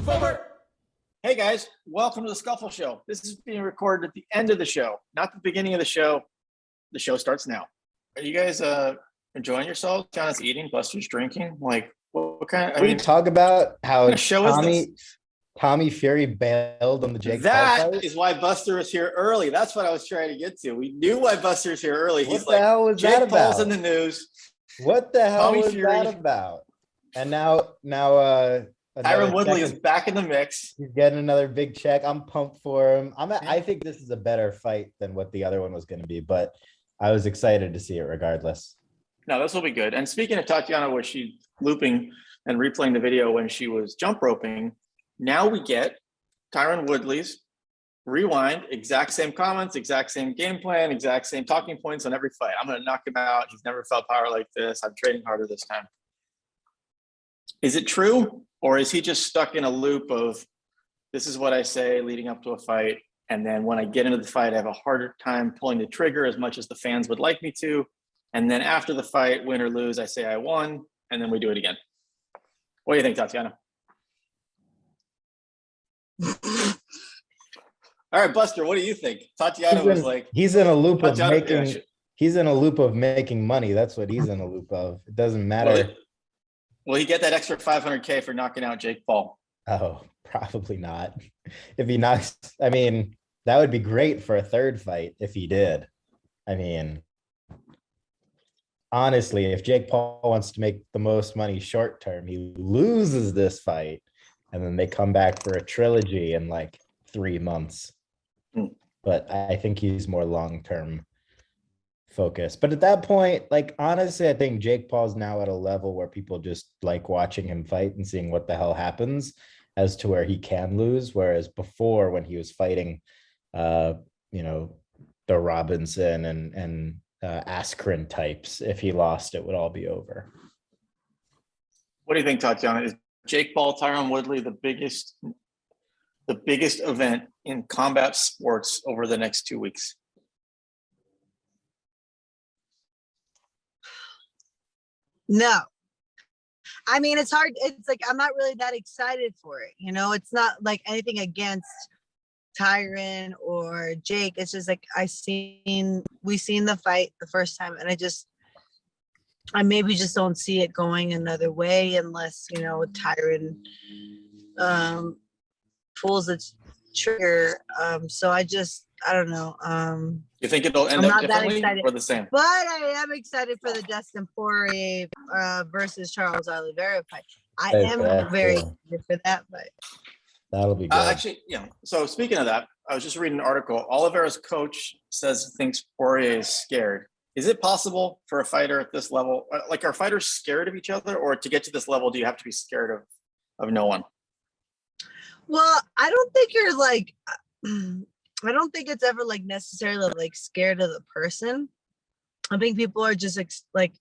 Hey guys, welcome to the Scuffle Show. This is being recorded at the end of the show, not the beginning of the show. The show starts now. Are you guys enjoying yourselves? Tatiana's eating, Buster's drinking. Like, what kind of? We talk about how show is this? Tommy Fury bailed on the Jake Paul That fight? is why Buster was here early. That's what I was trying to get to. We knew why Buster's here early. What He's the like, hell was that Jake Paul's about? in the news. What the hell Tommy was Fury. that about? And now Tyron Woodley is back in the mix. He's getting another big check. I'm pumped for him. I think this is a better fight than what the other one was going to be, but I was excited to see it regardless. No, this will be good. And speaking of Tatiana, where she's looping and replaying the video when she was jump roping, now we get Tyron Woodley's rewind, exact same comments, exact same game plan, exact same talking points on every fight. I'm going to knock him out. He's never felt power like this. I'm training harder this time. Is it true? Or is he just stuck in a loop of, this is what I say leading up to a fight, and then when I get into the fight, I have a harder time pulling the trigger as much as the fans would like me to. And then after the fight, win or lose, I say I won, and then we do it again. What do you think, Tatiana? All right, Buster, what do you think? Tatiana was like, he's in a loop of Tatiana, he's in a loop of making money. That's what he's in a loop of. It doesn't matter. Will he get that extra $500K for knocking out Jake Paul? Oh, probably not. If he knocks, I mean, that would be great for a third fight if he did. I mean, honestly, if Jake Paul wants to make the most money short term, he loses this fight and then they come back for a trilogy in like 3 months. But I think he's more long-term focused. But at that point, like, honestly, I think Jake Paul's now at a level where people just like watching him fight and seeing what the hell happens as to where he can lose. Whereas before, when he was fighting, the Robinson and Askren types, if he lost, it would all be over. What do you think, Tatiana? Is Jake Paul, Tyron Woodley the biggest event in combat sports over the next 2 weeks? No. I mean, it's hard. It's like, I'm not really that excited for it. You know, it's not like anything against Tyron or Jake. It's just like, we seen the fight the first time, and I maybe just don't see it going another way unless, Tyron pulls the trigger. So I don't know. You think it'll end up differently or the same? But I am excited for the Dustin Poirier versus Charles Oliveira fight. I am very excited for that fight. That'll be good. Actually, so speaking of that, I was just reading an article. Oliveira's coach thinks Poirier is scared. Is it possible for a fighter at this level, like, are fighters scared of each other, or to get to this level, do you have to be scared of no one? Well, I don't think you're like, I don't think it's ever like necessarily like scared of the person. I think people are just like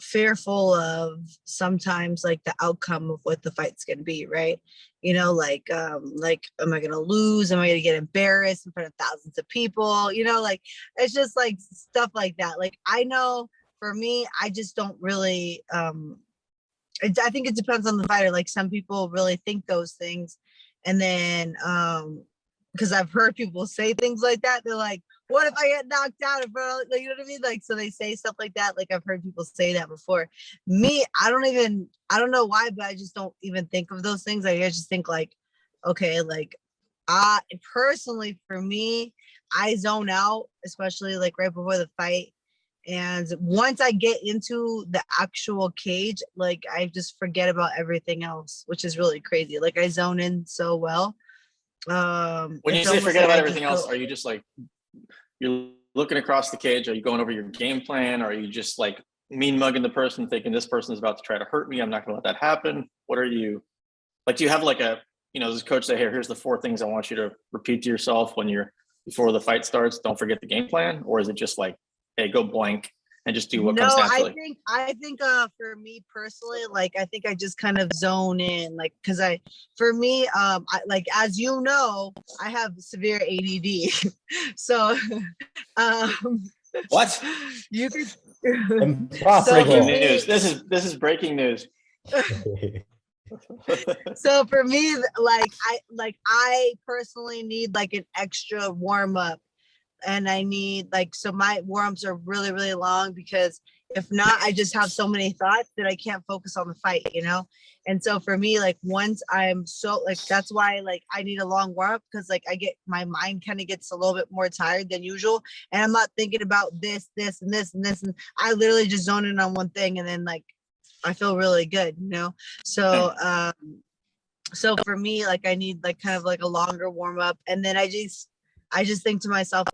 fearful of sometimes like the outcome of what the fight's going to be, right? Like, am I going to lose? Am I going to get embarrassed in front of thousands of people? Like, it's just like stuff like that. Like, I know for me, I just don't really, I think it depends on the fighter. Like, some people really think those things. And then, because I've heard people say things like that. They're like, what if I get knocked out? Like, you know what I mean? Like, so they say stuff like that. Like, I've heard people say that before. Me, I don't know why, but I just don't even think of those things. I just think like, okay, like, personally for me, I zone out, especially like right before the fight. And once I get into the actual cage, like, I just forget about everything else, which is really crazy. Like, I zone in so well. When you say forget about everything else, are you just like, you're looking across the cage? Are you going over your game plan? Or are you just like mean mugging the person, thinking this person is about to try to hurt me, I'm not gonna let that happen? What are you like? Do you have like does coach say, here's the 4 things I want you to repeat to yourself before the fight starts, don't forget the game plan? Or is it just like, hey, go blank and just do what comes naturally? I think for me personally, like, I think I just kind of zone in, like, because for me, like, as you know, I have severe ADD. So, what? You could breaking news. This is breaking news. So for me, I personally need like an extra warm up, and I need like, so my warm-ups are really, really long, because if not, I just have so many thoughts that I can't focus on the fight, you know? And so for me, like once I'm so like, that's why like I need a long warm-up, because like my mind kind of gets a little bit more tired than usual. And I'm not thinking about this, and this, and this. And I literally just zone in on one thing, and then like I feel really good, you know? So so for me, like I need like kind of like a longer warm-up. And then I just think to myself,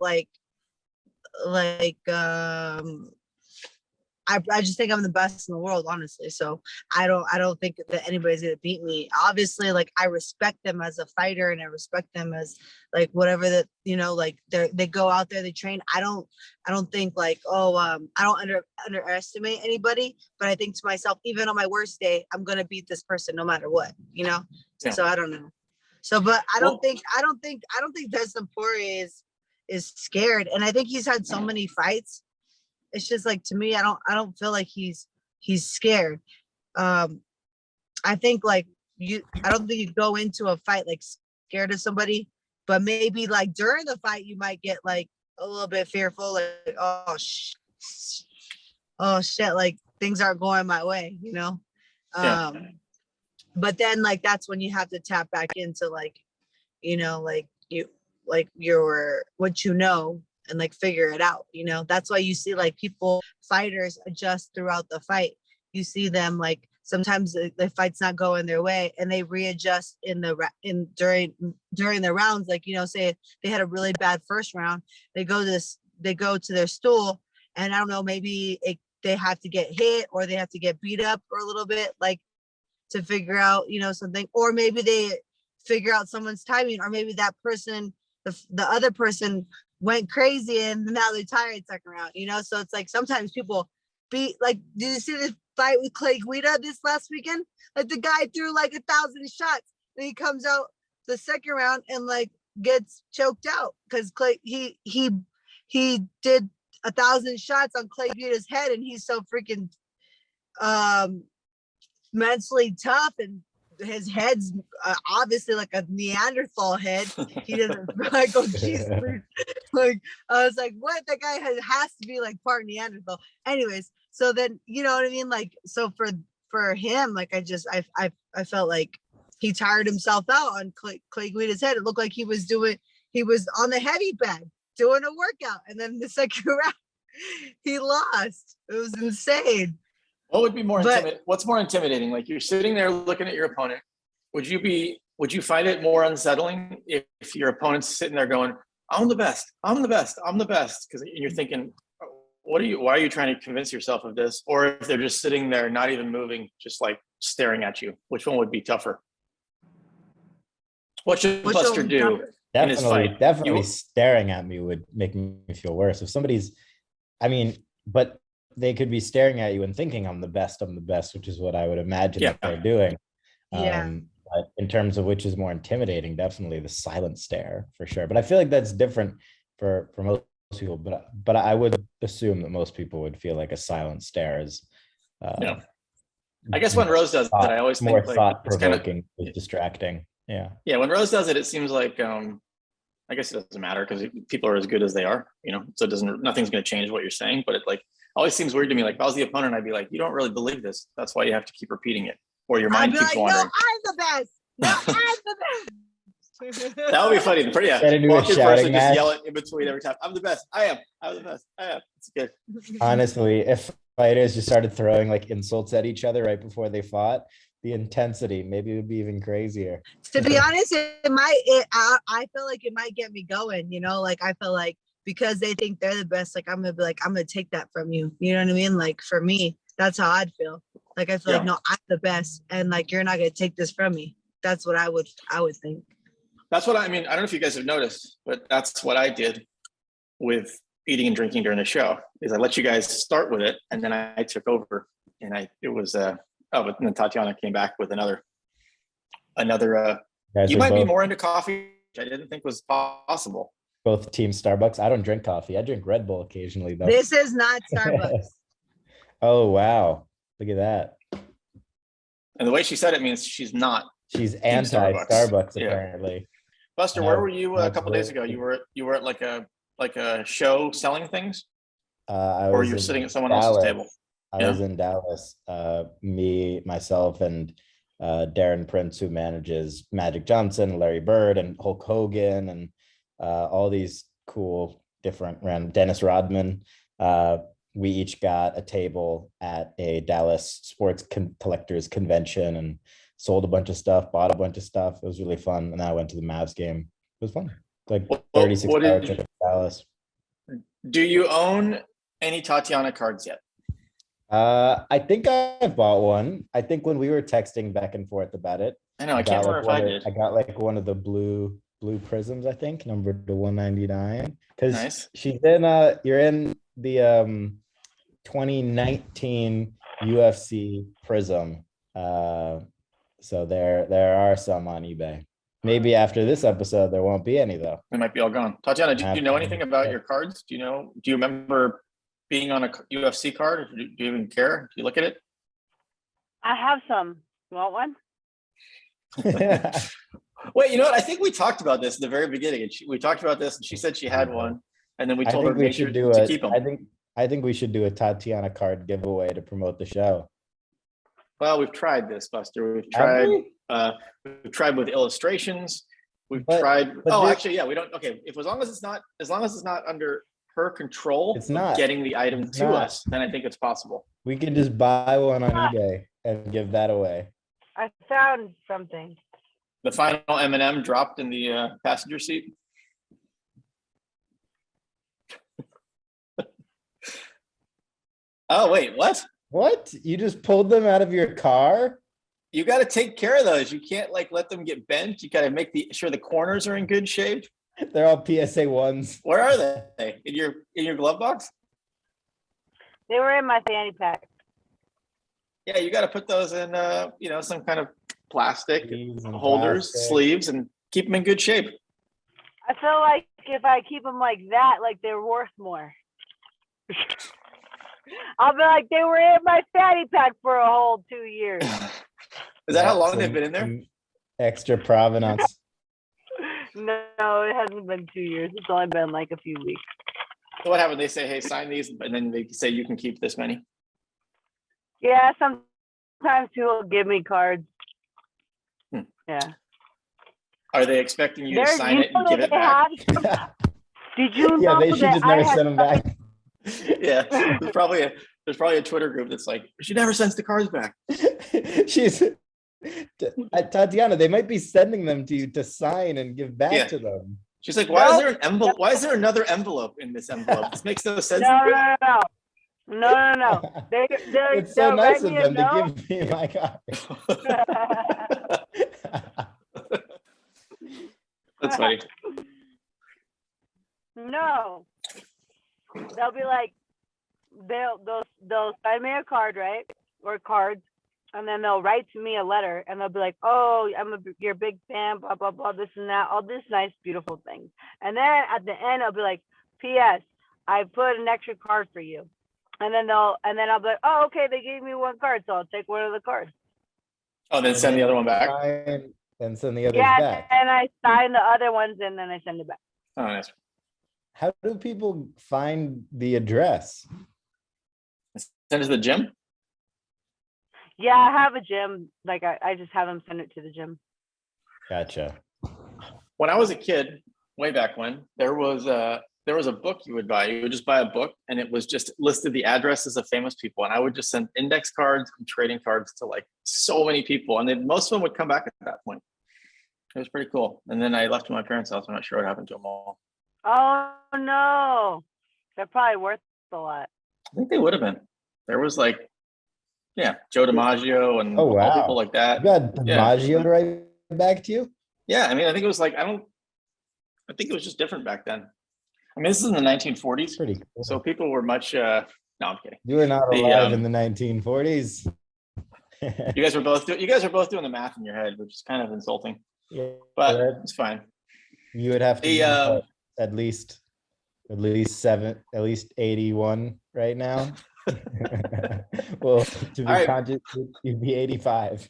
I just think I'm the best in the world, honestly. So I don't think that anybody's gonna beat me. Obviously, like I respect them as a fighter, and I respect them as like whatever that, you know, like they go out there, they train. I don't think like, I don't underestimate anybody, but I think to myself, even on my worst day, I'm gonna beat this person no matter what, you know? Yeah. So I don't know. So, but I don't think Dustin Poirier is scared. And I think he's had so many fights. It's just like, to me, I don't feel like he's scared. I think like I don't think you go into a fight like scared of somebody, but maybe like during the fight you might get like a little bit fearful, like oh shit, like things aren't going my way, you know. Yeah. But then like that's when you have to tap back into like, you know, like your what you know, and like figure it out, you know. That's why you see like fighters adjust throughout the fight. You see them like sometimes the fight's not going their way, and they readjust during the rounds. Like, you know, say they had a really bad first round, they go to their stool, and I don't know, maybe they have to get hit, or they have to get beat up for a little bit, like to figure out, you know, something, or maybe they figure out someone's timing, or maybe that person, the other person went crazy and now they're tired second round, you know. So it's like sometimes people beat, like, did you see this fight with Clay Guida this last weekend? Like the guy threw like 1,000 shots, and he comes out the second round and like gets choked out because Clay he did 1,000 shots on Clay Guida's head, and he's so freaking mentally tough, and his head's obviously like a Neanderthal head. He doesn't like, oh geez, like I was like, what? That guy has to be like part Neanderthal. Anyways, so then you know what I mean. Like, so for him, like I felt like he tired himself out on Clay Guida's head. It looked like he was on the heavy bed doing a workout, and then the second round he lost. It was insane. What would be more intimidating? What's more intimidating? Like you're sitting there looking at your opponent. Would you find it more unsettling if your opponent's sitting there going, I'm the best, I'm the best, I'm the best? Because you're thinking, why are you trying to convince yourself of this? Or if they're just sitting there, not even moving, just like staring at you, which one would be tougher? What should Buster do in his fight? Definitely staring at me would make me feel worse. If somebody's, but they could be staring at you and thinking I'm the best, which is what I would imagine that they're doing. But in terms of which is more intimidating, definitely the silent stare for sure. But I feel like that's different for most people. But I would assume that most people would feel like a silent stare is. I guess when Rose does it, I always more think like thought-provoking, distracting. Yeah. Yeah, when Rose does it, it seems like I guess it doesn't matter because people are as good as they are, you know. So nothing's going to change what you're saying. But it like always seems weird to me. Like if I was the opponent, I'd be like, you don't really believe this. That's why you have to keep repeating it, or your mind keeps like, wandering. No, I'm the best. No, I'm the best. That would be funny. Walk in first and just yell it in between every time. I'm the best. I am. I'm the best. I am. It's good. Honestly, if fighters just started throwing like insults at each other right before they fought, the intensity maybe would be even crazier. To be honest, I feel like it might get me going, you know. Like I feel like because they think they're the best, like I'm gonna be like, I'm gonna take that from you. You know what I mean? Like for me, that's how I'd feel. Like I feel like, no, I'm the best, and like you're not gonna take this from me. That's what I would think. That's what I mean. I don't know if you guys have noticed, but that's what I did with eating and drinking during the show. Is I let you guys start with it, and then I took over, and but then Tatiana came back with another. You might be more into coffee, which I didn't think was possible. Both team Starbucks. I don't drink coffee. I drink Red Bull occasionally, though. This is not Starbucks. Oh, wow. Look at that. And the way she said it means she's not. She's Team anti-Starbucks, Yeah. apparently. Buster, No, where were you a that's couple days ago? great. You were at like a show selling things, I or was you're in sitting at someone else's Dallas. table. I Yeah. was in Dallas. Me, myself, and Darren Prince, who manages Magic Johnson, Larry Bird, and Hulk Hogan, and all these cool different random Dennis Rodman. We each got a table at a Dallas sports collectors convention and sold a bunch of stuff, bought a bunch of stuff. It was really fun. And then I went to the Mavs game. It was fun. Like What 36 did hours you- trip to Dallas. Do you own any Tatiana cards yet? I think I bought one. I think when we were texting back and forth about it, I know, I can't got, remember like, if I one of- did. I got like one of the blue prisms, I think, numbered to 199. Because Nice. she's in you're in the 2019 UFC prism. So there are some on eBay. Maybe after this episode there won't be any though. They might be all gone. Tatiana, do you know anything about Yeah. your cards? Do you remember being on a UFC card? Or do you even care? Do you look at it? I have some. You want one? Wait, you know what? I think we talked about this at the very beginning. And we talked about this, and she said she had one, and then we I told her think to we make sure should do to it. keep them. I think we should do a Tatiana card giveaway to promote the show. Well, we've tried this, Buster. We've Have tried. we? We've tried with illustrations. We've But- tried. but Oh, this- actually, yeah. We don't. Okay, as long as it's not under her control, It's of not. getting the item It's to not. us, then I think it's possible. We could just buy one on eBay and give that away. I found something. The final M&M dropped in the passenger seat. Oh wait, what? What? You just pulled them out of your car? You got to take care of those. You can't like let them get bent. You got to make sure the corners are in good shape. They're all PSA ones. Where are they? In your glove box? They were in my fanny pack. Yeah, you got to put those in some kind of plastic Sleeves and holders, plastic. sleeves, and keep them in good shape. I feel like if I keep them like that, like they're worth more. I'll be like, they were in my fanny pack for a whole 2 years. Is that how Yeah, long some- they've been in there? some Extra provenance. No, it hasn't been 2 years. It's only been like a few weeks. So what happened? They say, "Hey, sign these," and then they say you can keep this many. Yeah, sometimes people give me cards. Hmm. Yeah. Are they expecting you to There- sign you it know and give that it they back? have- Did you Yeah, know they should that just I never had send them back. Yeah, there's probably a Twitter group that's like, she never sends the cards back. She's Tatiana, they might be sending them to you to sign and give back Yeah. to them. She's like, why is No. there an envelope? Why is there another envelope in this envelope? This makes no sense. No. They're It's so they'll nice write of me a them to note. give me my card. That's funny. No. They'll be like, they'll sign me a card, right? Or cards. And then they'll write to me a letter and they'll be like, oh, your big fan, blah, blah, blah, this and that, all this nice, beautiful things. And then at the end, I'll be like, P.S. I put an extra card for you. And then I'll be like, oh, okay, they gave me one card, so I'll take one of the cards. Oh, then send the other one back. Sign and send the others Yeah, back. and I sign the other ones and then I send it back. Oh, nice. How do people find the address? Send it to the gym. Yeah, I have a gym. Like I just have them send it to the gym. Gotcha. When I was a kid, way back when, there was a book you would buy. You would just buy a book, and it was just listed the addresses of famous people. And I would just send index cards and trading cards to like so many people, and then most of them would come back at that point. It was pretty cool. And then I left to my parents' house. I'm not sure what happened to them all. Oh no, they're probably worth a lot. I think they would have been. There was like, yeah, Joe DiMaggio and Oh, all wow. people like that. You got DiMaggio to write back to you? Yeah, I mean, I think it was like, I think it was just different back then. I mean, this is in the 1940s, Pretty cool. so people were much, no, I'm kidding. You were not The, alive in the 1940s. You guys are both doing the math in your head, which is kind of insulting, Yeah, but that- it's fine. you would have to The, be, what, at least 81 right now. Well, to be All right. conscious, you'd be 85.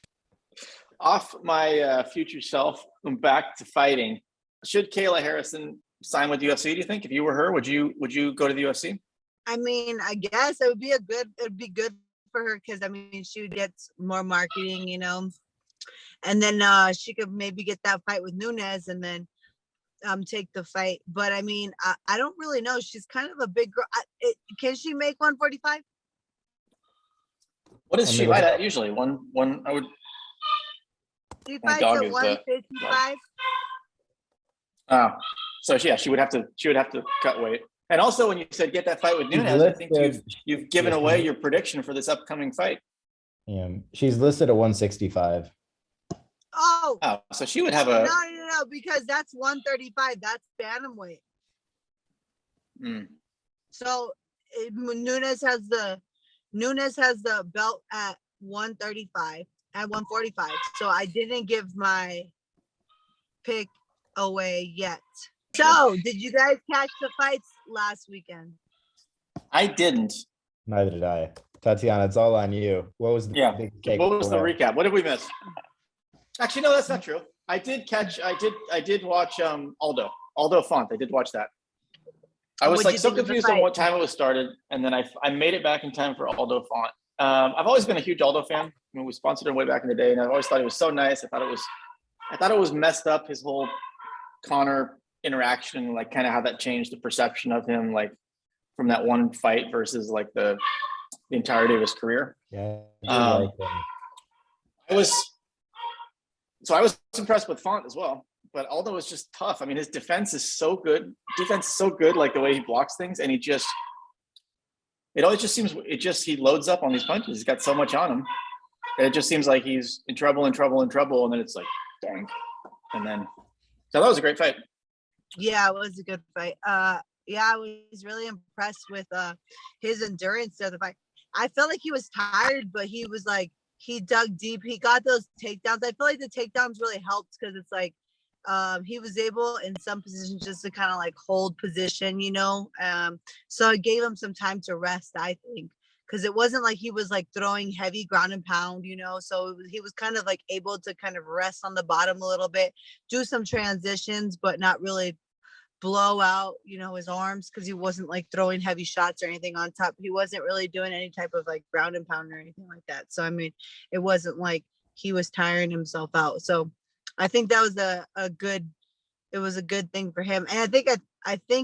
off my future self and back to fighting. Should Kayla Harrison sign with UFC? Do you think if you were her, would you go to the UFC? I mean, I guess it'd be good for her because I mean she would get more marketing, and then she could maybe get that fight with Nunes and then take the fight. But I mean, I don't really know. She's kind of a big girl. Can she make 145? What does she fight at usually? One I would. She My fights dog at is 155. Oh, so yeah, she would have to cut weight. And also, when you said get that fight with Nunes, I think you've given away your prediction for this upcoming fight. Yeah, she's listed at 165. Oh, so she would have a no, because that's 135. That's bantamweight. So Nunes has the belt at 135 at 145. So I didn't give my pick away yet. So did you guys catch the fights last weekend? I didn't. Neither did I. Tatiana, it's all on you. What was the big take? What was the recap? What did we miss? Actually, no, that's not true. I did watch Aldo Font. I did watch that. I was so confused on what time it was started, and then I made it back in time for Aldo Font. I've always been a huge Aldo fan. I mean, we sponsored him way back in the day, and I've always thought he was so nice. I thought it was messed up, his whole Conor interaction, like kind of how that changed the perception of him, like from that one fight versus like the entirety of his career. Yeah. I was impressed with Font as well, but Aldo is just tough. I mean, his defense is so good. Like the way he blocks things, and he loads up on these punches. He's got so much on him. It just seems like he's in trouble, and then it's like, dang. And then, so that was a great fight. Yeah, it was a good fight. I was really impressed with his endurance of the fight. I felt like he was tired, but he was like, he dug deep. He got those takedowns. I feel like the takedowns really helped because it's like he was able in some positions just to kind of like hold position, so it gave him some time to rest, I think, because it wasn't like he was like throwing heavy ground and pound, so he was kind of like able to kind of rest on the bottom a little bit, do some transitions, but not really blow out his arms, because he wasn't like throwing heavy shots or anything on top. He wasn't really doing any type of like ground and pound or anything like that. So I mean, it wasn't like he was tiring himself out. So I think that was a good thing for him. And I think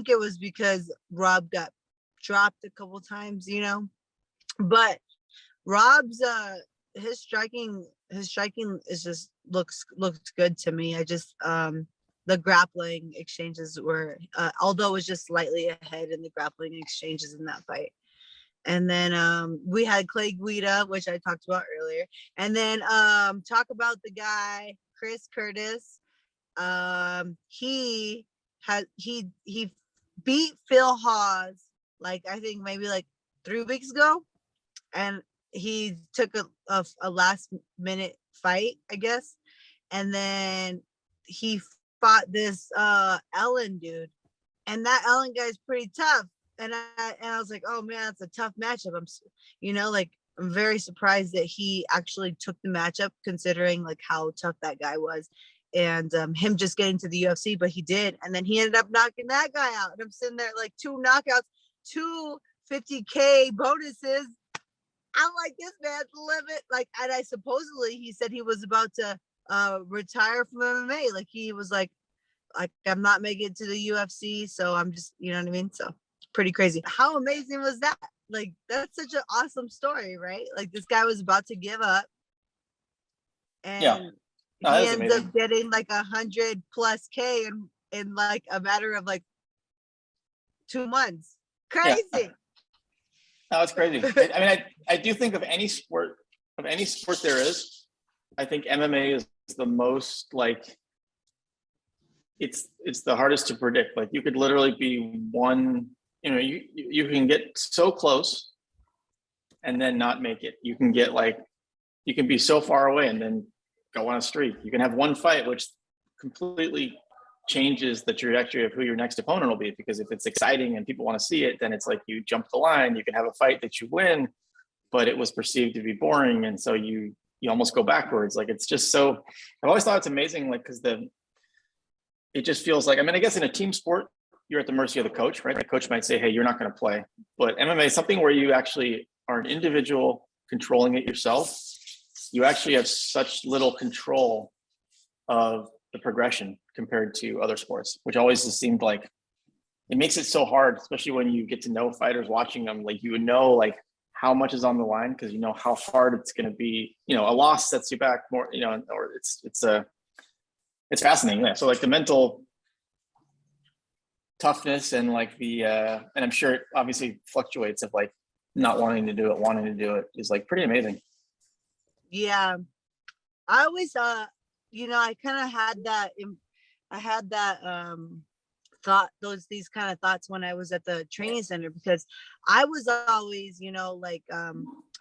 it was because Rob got dropped a couple times, but Rob's his striking is just looks good to me. I just the grappling exchanges were Aldo was just slightly ahead in the grappling exchanges in that fight. And then we had Clay Guida, which I talked about earlier. And then talk about the guy Chris Curtis. He beat Phil Hawes like I think maybe like 3 weeks ago, and he took a last minute fight, I guess, and then he fought this Ellen dude, and that Ellen guy's pretty tough, and I was like, oh man, it's a tough matchup. I'm very surprised that he actually took the matchup, considering like how tough that guy was, and him just getting to the UFC, but he did, and then he ended up knocking that guy out, and I'm sitting there like 2 knockouts, 2 50K bonuses. I'm like, this man's limit. Like, and I supposedly he said he was about to retire from MMA. Like he was like I'm not making it to the UFC, so I'm just, you know what I mean? So pretty crazy. How amazing was that? Like, that's such an awesome story, right? Like this guy was about to give up, and he ends up getting like 100+ K in like a matter of like 2 months. Crazy. Yeah. No, it's crazy. I mean, I do think of any sport there is, I think MMA is the most like, it's the hardest to predict. Like you could literally be one, you can get so close and then not make it. You can get like, you can be so far away and then go on a streak. You can have one fight which completely changes the trajectory of who your next opponent will be, because if it's exciting and people want to see it, then it's like you jump the line. You can have a fight that you win, but it was perceived to be boring, and so you you almost go backwards. Like, it's just so, I've always thought it's amazing, like, because it just feels like, I mean, I guess in a team sport, you're at the mercy of the coach, right? The coach might say, hey, you're not going to play. But MMA is something where you actually are an individual controlling it yourself. You actually have such little control of the progression compared to other sports, which always just seemed like it makes it so hard, especially when you get to know fighters watching them. Like, you know, like how much is on the line, because you know how hard it's going to be. You know, a loss sets you back more, you know, or it's fascinating. Yeah. So like the mental toughness and like and I'm sure it obviously fluctuates of like not wanting to do it, wanting to do it is like pretty amazing. Yeah. I always, you know, I kind of had that, thought, these kind of thoughts when I was at the training center, because I was always, you know, like, I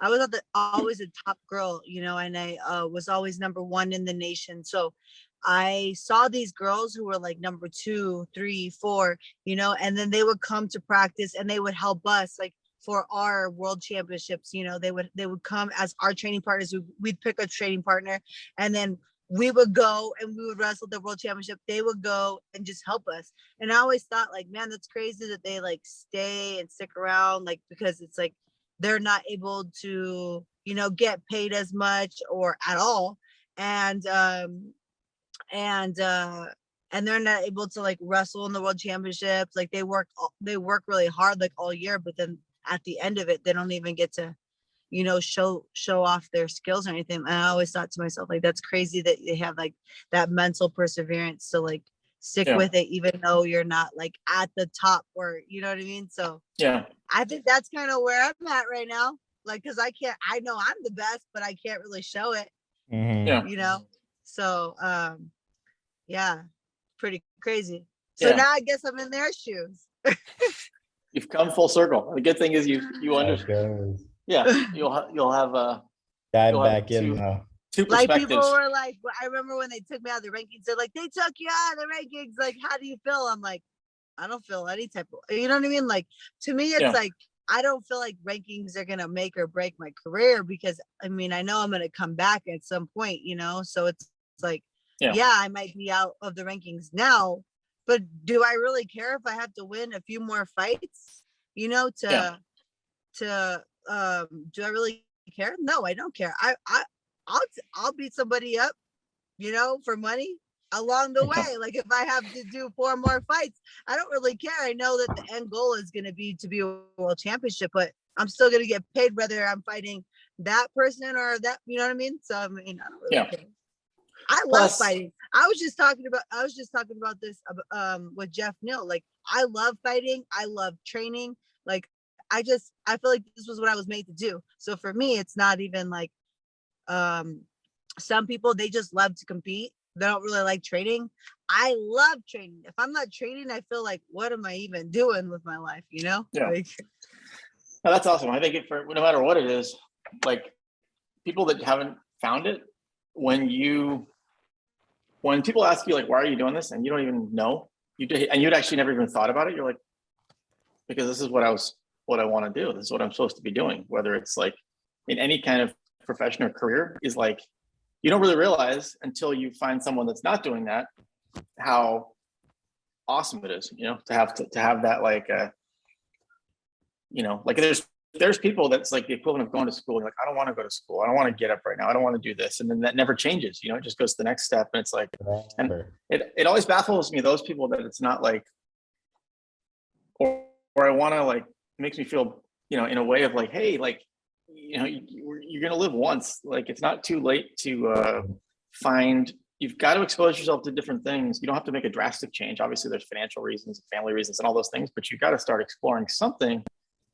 was always a top girl, you know, and I was always number one in the nation. So I saw these girls who were like number 2, 3, 4, you know, and then they would come to practice and they would help us like for our world championships. You know, they would come as our training partners. We'd pick a training partner, and then we would go and we would wrestle the world championship. They would go and just help us. And I always thought like, man, that's crazy that they like stay and stick around, like, because it's like they're not able to, you know, get paid as much or at all. And they're not able to like wrestle in the world championships. Like they work really hard like all year, but then at the end of it, they don't even get to, you know, show off their skills or anything. And I always thought to myself, like, that's crazy that they have like that mental perseverance to like stick with it, even though you're not like at the top, or, you know what I mean? So Yeah. I think that's kind of where I'm at right now. Like, cause I know I'm the best, but I can't really show it, Yeah. you know? So, yeah, pretty crazy. So now I guess I'm in their shoes. You've come full circle. The good thing is you understand. Yeah, you'll have dive you'll back have in. two Like perspectives. people were like, I remember when they took me out of the rankings, they're like, they took you out of the rankings. Like, how do you feel? I'm like, I don't feel any type of, you know what I mean? Like, to me, it's like, I don't feel like rankings are going to make or break my career, because I mean, I know I'm going to come back at some point, you know? So it's like, I might be out of the rankings now, but do I really care if I have to win a few more fights, you know, do I really care? No, I don't care. I'll beat somebody up, you know, for money along the way. Like if I have to do 4 more fights, I don't really care. I know that the end goal is going to be a world championship, but I'm still going to get paid whether I'm fighting that person or that, you know what I mean? So I mean, I don't really care. I love fighting. I was just talking about this with Jeff Neal. Like, I love fighting. I love training. Like, I feel like this was what I was made to do. So for me, it's not even like, some people, they just love to compete. They don't really like training. I love training. If I'm not training, I feel like, what am I even doing with my life? You know? Yeah. Like, No, that's awesome. I think for no matter what it is, like people that haven't found it, when people ask you like, why are you doing this? And you don't even know, and you'd actually never even thought about it. You're like, because this is what I want to do. This is what I'm supposed to be doing. Whether it's like in any kind of profession or career, is like, you don't really realize until you find someone that's not doing that, how awesome it is, you know, to have that, like, you know, like there's people that's like the equivalent of going to school. Like, I don't want to go to school. I don't want to get up right now. I don't want to do this. And then that never changes, you know, it just goes to the next step. And it's like, and it always baffles me, those people that it's not like, or I want to like, makes me feel, you know, in a way of like, hey, like, you know, you're going to live once. Like, it's not too late to you've got to expose yourself to different things. You don't have to make a drastic change. Obviously there's financial reasons, family reasons, and all those things, but you got to start exploring something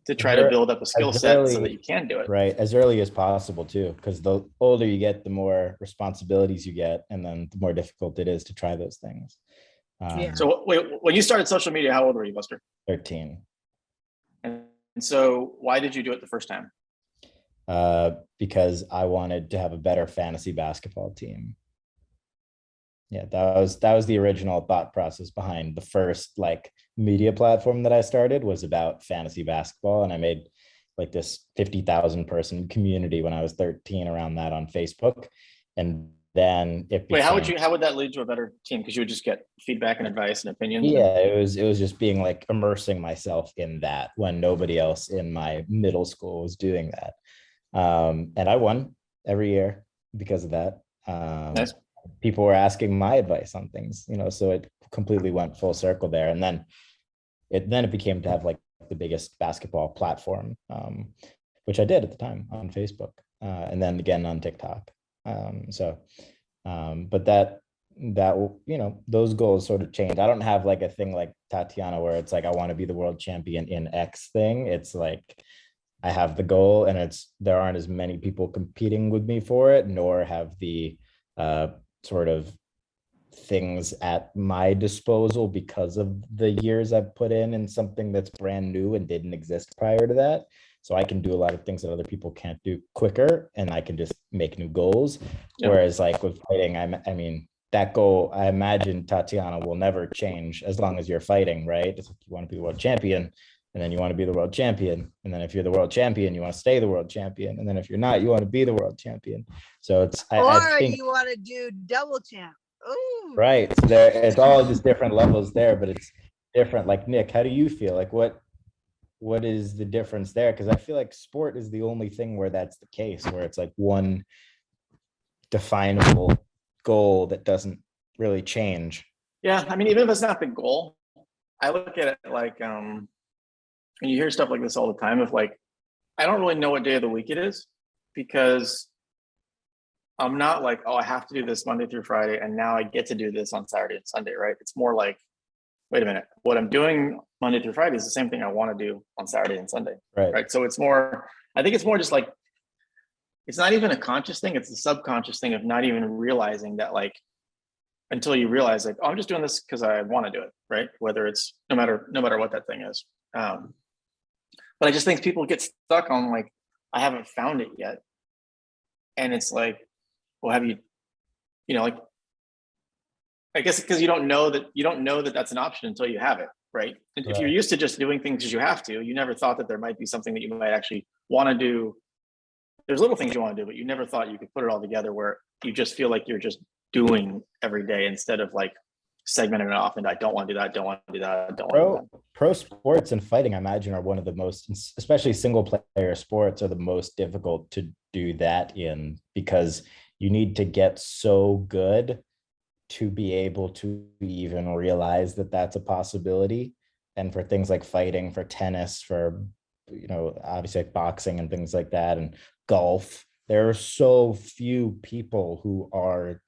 to try to build up a skill set so that you can do it. Right. As early as possible too, because the older you get, the more responsibilities you get, and then the more difficult it is to try those things. So wait, when you started social media, how old were you, Buster? 13. And so why did you do it the first time? Because I wanted to have a better fantasy basketball team. Yeah, that was the original thought process behind the first like media platform that I started, was about fantasy basketball. And I made like this 50,000 person community when I was 13 around that on Facebook. And then it became, Wait, how would that lead to a better team? Because you would just get feedback and advice and opinions. yeah, it was just being like immersing myself in that when nobody else in my middle school was doing that. And I won every year because of that. Nice. People were asking my advice on things, you know, so it completely went full circle there. And then it became to have like the biggest basketball platform, which I did at the time on Facebook, and then again on TikTok. But that, you know, those goals sort of change. I don't have like a thing like Tatiana where it's like, I want to be the world champion in X thing. It's like, I have the goal and there aren't as many people competing with me for it, nor have the sort of things at my disposal because of the years I've put in something that's brand new and didn't exist prior to that. So I can do a lot of things that other people can't do quicker, and I can just make new goals. Yep. Whereas like with fighting, I mean, that goal, I imagine Tatiana will never change as long as you're fighting, right? It's like you want to be the world champion, and then you want to be the world champion. And then if you're the world champion, you want to stay the world champion. And then if you're not, you want to be the world champion. So it's, I think, you want to do double champ. Ooh. Right. So there, it's all just different levels there, but it's different. Like Nick, how do you feel? Like what is the difference there? Because I feel like sport is the only thing where that's the case, where it's like one definable goal that doesn't really change. Yeah, I mean, even if it's not the goal, I look at it like, and you hear stuff like this all the time of like, I don't really know what day of the week it is, because I'm not like, oh, I have to do this Monday through Friday, and now I get to do this on Saturday and Sunday, right? It's more like, wait a minute, what I'm doing Monday through Friday is the same thing I want to do on Saturday and Sunday, right? So it's more, I think it's more just like, it's not even a conscious thing, it's the subconscious thing of not even realizing that, like, until you realize like, oh, I'm just doing this because I want to do it, right? Whether it's no matter what that thing is. But I just think people get stuck on like, I haven't found it yet. And it's like, well, have you, you know, like, I guess because you don't know that that's an option until you have it, right? And if you're used to just doing things because you have to, you never thought that there might be something that you might actually want to do. There's little things you want to do, but you never thought you could put it all together where you just feel like you're just doing every day instead of like segmenting it off. And I don't want to do that. Don't want to do that. Don't want to do that. Pro sports and fighting, I imagine, are one of the most, especially single player sports, are the most difficult to do that in, because you need to get so good to be able to even realize that that's a possibility. And for things like fighting, for tennis, for, you know, obviously like boxing and things like that, and golf, there are so few people who are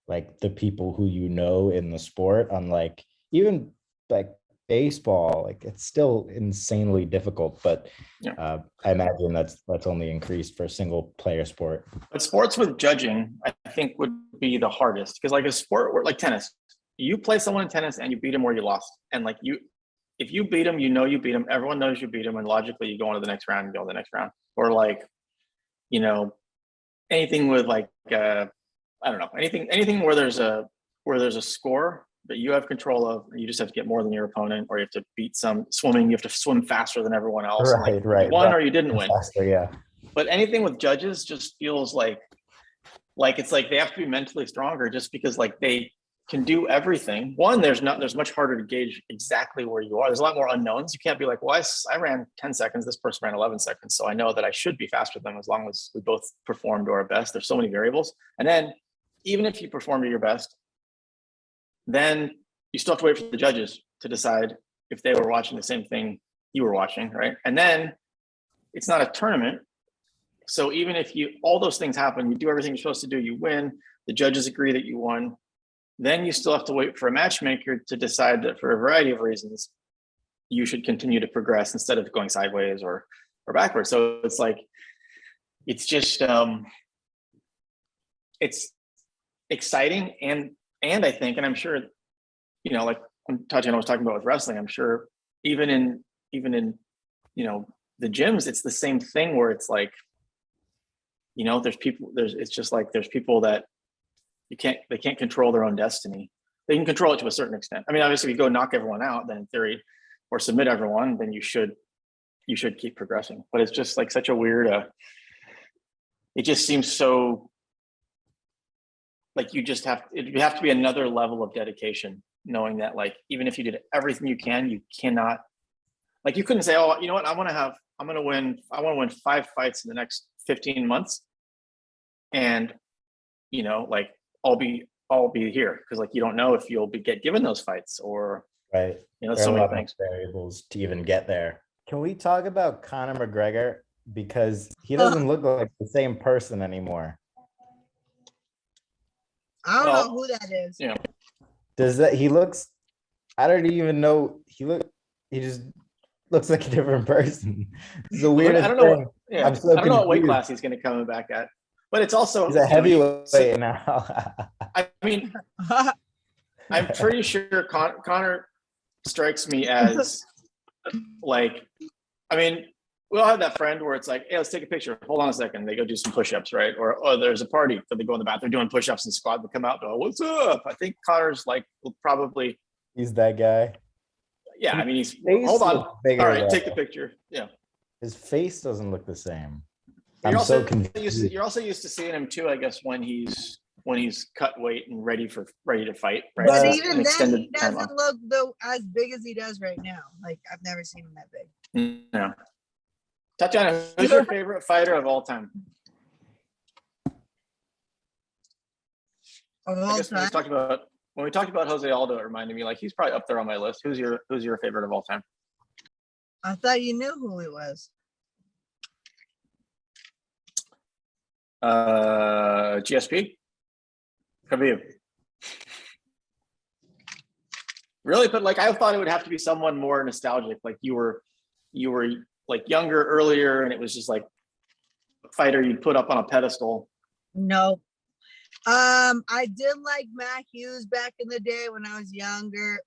like the people who you know in the sport. Unlike even like baseball, like it's still insanely difficult, but I imagine that's only increased for single player sport. But sports with judging, I think, would be the hardest, because like a sport like tennis, you play someone in tennis and you beat them or you lost, and like if you beat them, you know you beat them, everyone knows you beat them, and logically you go on to the next round and go to the next round. Or like, you know, anything with like I don't know, anything where there's a score that you have control of, you just have to get more than your opponent, or you have to beat some swimming, you have to swim faster than everyone else. Right. You won or you didn't win. Faster, yeah. But anything with judges just feels like it's like they have to be mentally stronger, just because like they can do everything. One, there's much harder to gauge exactly where you are. There's a lot more unknowns. You can't be like, well, I ran 10 seconds, this person ran 11 seconds, so I know that I should be faster than them as long as we both performed to our best. There's so many variables. And then even if you perform to your best, then you still have to wait for the judges to decide if they were watching the same thing you were watching, right? And then it's not a tournament. So even if all those things happen, you do everything you're supposed to do, you win, the judges agree that you won, then you still have to wait for a matchmaker to decide that for a variety of reasons, you should continue to progress instead of going sideways or backwards. So it's like, it's just, it's exciting. And I think, and I'm sure, you know, like Tatiana was talking about with wrestling, I'm sure even in, you know, the gyms, it's the same thing where it's like, you know, it's just like, there's people that they can't control their own destiny. They can control it to a certain extent. I mean, obviously if you go knock everyone out, then in theory, or submit everyone, then you should you should keep progressing. But it's just like such a weird. It just seems so. Like you have to be another level of dedication, knowing that like even if you did everything you can, you cannot. Like you couldn't say, oh, you know what, I want to win 5 fights in the next 15 months, and like I'll be here, because like you don't know if you'll get given those fights, or Right. There so are a many lot of things. variables to even get there. Can we talk about Conor McGregor? Because he doesn't look like the same person anymore. I don't know who that is. Yeah. He looks, I don't even know. He just looks like a different person. It's the weirdest I don't know. thing. Yeah, I'm so I don't know what weight confused. class he's going to come back at, but it's also He's a heavyweight now. I mean, I'm pretty sure Conor strikes me as like, I mean, we all have that friend where it's like, hey, let's take a picture. Hold on a second. They go do some push-ups, right? Or, oh, there's a party. So they go in the bathroom doing push-ups and squat. They come out, go, what's up? I think Conor's like, probably. He's that guy. Yeah, I mean, he's, Face hold on. looks bigger, All right, though. take the picture. Yeah. His face doesn't look the same. You're I'm also so confused. you're also used to seeing him too, I guess, when he's cut weight and ready to fight, right? But So even an then, extended he time doesn't off. look as big as he does right now. Like I've never seen him that big. No. Tatiana, who's your favorite fighter of all time? Of I all guess time. when we talked about Jose Aldo, it reminded me, like, he's probably up there on my list. Who's your favorite of all time? I thought you knew who he was. GSP? Khabib. Really? But like, I thought it would have to be someone more nostalgic. Like you were like younger earlier, and it was just like a fighter you'd put up on a pedestal. No. I did like Matt Hughes back in the day when I was younger,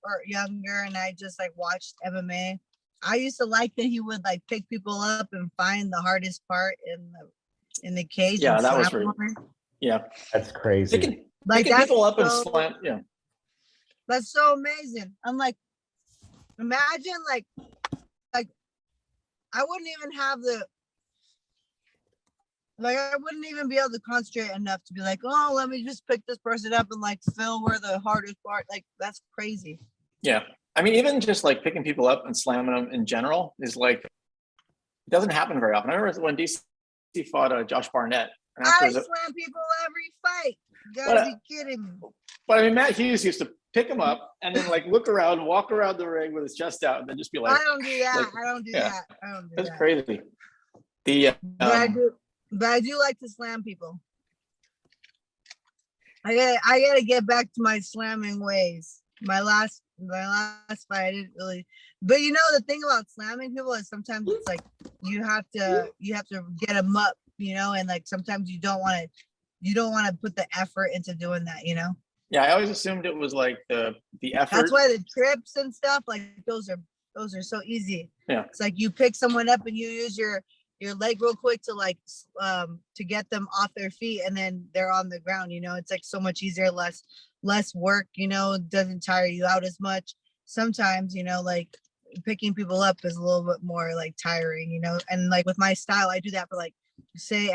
and I just like watched MMA. I used to like that he would like pick people up and find the hardest part in the cage. Yeah, and that was slam really, them. yeah. That's crazy. Picking Like that's people up and so, slam, yeah. that's so amazing. I'm like, imagine like I wouldn't even have I wouldn't even be able to concentrate enough to be like, oh, let me just pick this person up and like feel where the hardest part. Like that's crazy. Yeah. I mean, even just like picking people up and slamming them in general is like, it doesn't happen very often. I remember when DC fought Josh Barnett. And I slam people every fight. You gotta be kidding me. But I mean, Matt Hughes used to pick him up and then like look around, walk around the ring with his chest out, and then just be like, I don't do that. like, I don't do yeah. that. I don't do that's that. crazy. The But I do like to slam people. I gotta get back to my slamming ways. My last fight, I didn't really. But you know the thing about slamming people is sometimes it's like you have to get them up, and like sometimes you don't want to put the effort into doing that, Yeah, I always assumed it was like the effort. That's why the trips and stuff like those are so easy. Yeah. It's like you pick someone up and you use your leg real quick to like to get them off their feet, and then they're on the ground. It's like so much easier, less work. Doesn't tire you out as much. Sometimes like picking people up is a little bit more like tiring. And like with my style, I do that for like say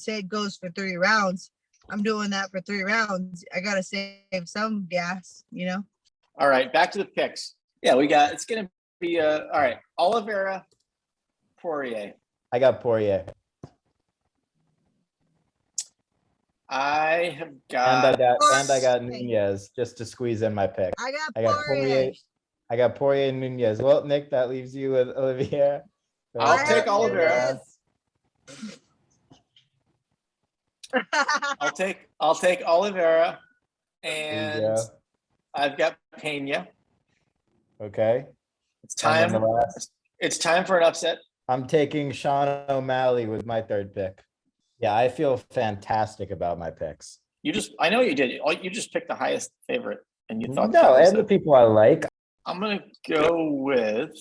it goes for 3 rounds. I'm doing that for 3 rounds. I gotta save some gas. All right, back to the picks. Yeah, it's gonna be all right. Oliveira, Poirier. I got Poirier. I have got And I got Nunez just to squeeze in my pick. I I got got Poirier. I got Poirier and Nunez. Well, Nick, that leaves you with Oliveira. I'll take Oliveira. I'll take Oliveira, and I've got Pena. Okay. It's time. It's time for an upset. I'm taking Sean O'Malley with my 3rd pick. Yeah, I feel fantastic about my picks. I know you did. You just picked the highest favorite, and you thought. No, and the people I like. I'm gonna go with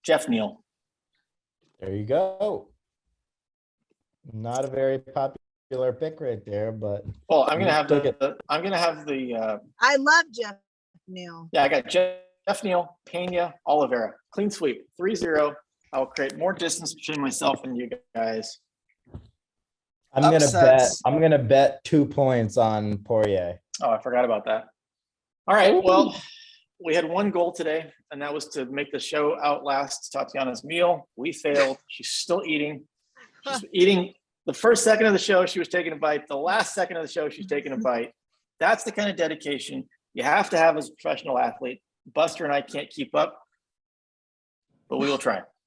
Jeff Neal. There you go. Not a very popular pick right there, but well, I'm gonna have the. I love Jeff Neal. Yeah, I got Jeff Neal, Pena, Oliveira, clean sweep, 3-0. I'll create more distance between myself and you guys. Upsets. I'm gonna bet 2 points on Poirier. Oh, I forgot about that. All right. Well, we had one goal today, and that was to make the show outlast Tatiana's meal. We failed. She's still eating. She's eating. The first second of the show, she was taking a bite. The last second of the show, she's taking a bite. That's the kind of dedication you have to have as a professional athlete. Buster and I can't keep up, but we will try.